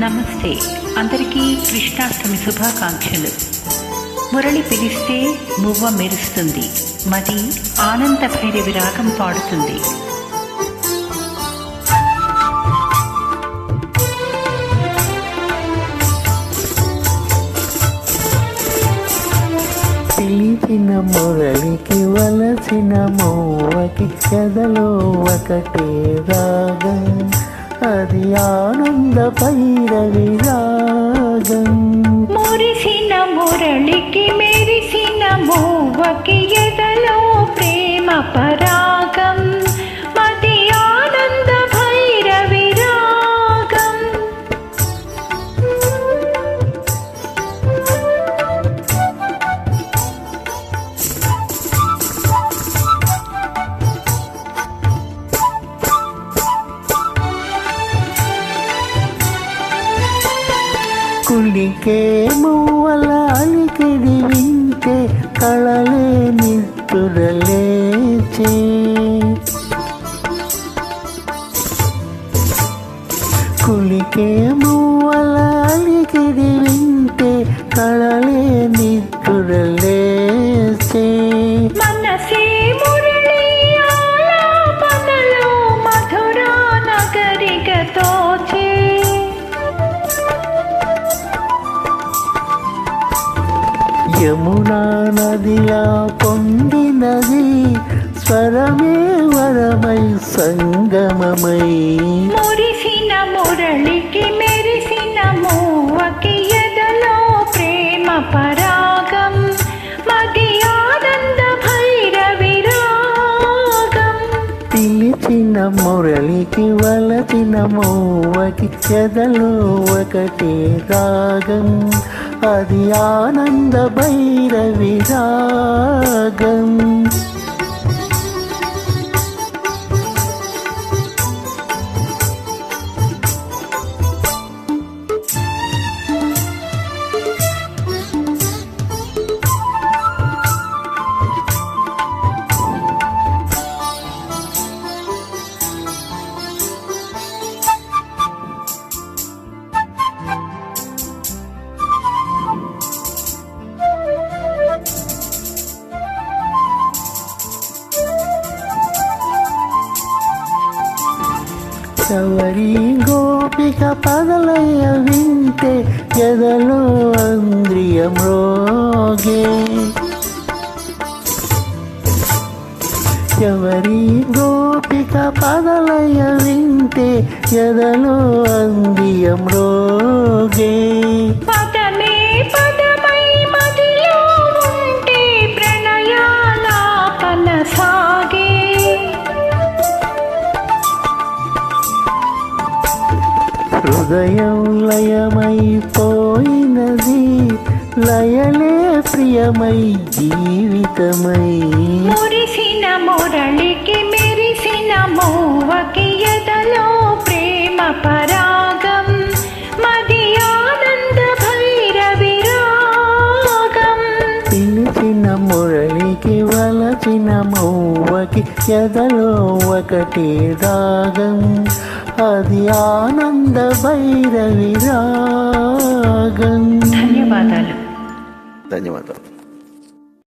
నమస్తే. అందరికీ కృష్ణాష్టమి శుభాకాంక్షలు. మురళి పిలిస్తే మువ్వ మెరుస్తుంది, మది ఆనంద భైరవి రాగం పాడుతుంది. పిలిచిన మురళికి వలసిన మోవకి కథలో ఒకటే రాగం, అది ఆనంద భైరవి రాగం. మురిసిన మురళికి మెరిసిన మోవకి ఎదలో ప్రేమ పరాగం, మది ఆనంద భైరవి రాగం. కులికే మువ్వల అలికిడి వింటే కళలే నిద్దురలేచే, కులికే మువ్వల అలికిడి వింటే కళలే నిద్దురలేచే. మనసే మురళి ఆలాపనలో మధురా నగరిక తోచే, యమునా నదిలా పొందినది స్వరమే వరమై సంగమమై. మురిసిన మురళికి మెరిసిన మూవకి ఎదలో ప్రేమ పరాగం, మది ఆనంద భైరవి రాగం. పిలిచిన మురళికి వలచిన మోవకి ఎదలో ఒకటే రాగం, అది ఆనంద భైరవి రాగం. శబరి గోపిక పదలయ వింటే ఎదలో అంద్రియం రోగే, శబరి గోపిక పదలయ వింటే ఎదలో అంద్రియం రోగే. పదమే పదమై మదిలో ఉంటే ప్రణయాలాపన సాగే, హృదయం లయమైపోయినది లయలే ప్రియమై జీవితమై. మురిసిన మురళికి మెరిసిన మూవకి ఎదలో ప్రేమ పరాగం, మది ఆనంద భైరవి రాగం. పిలిచిన మురళికి వలచిన మోవకి ఎదలో ఒకటే రాగం, అది ఆనంద భైరవి రాగం. ధన్యవాదాలు. ధన్యవాదాలు.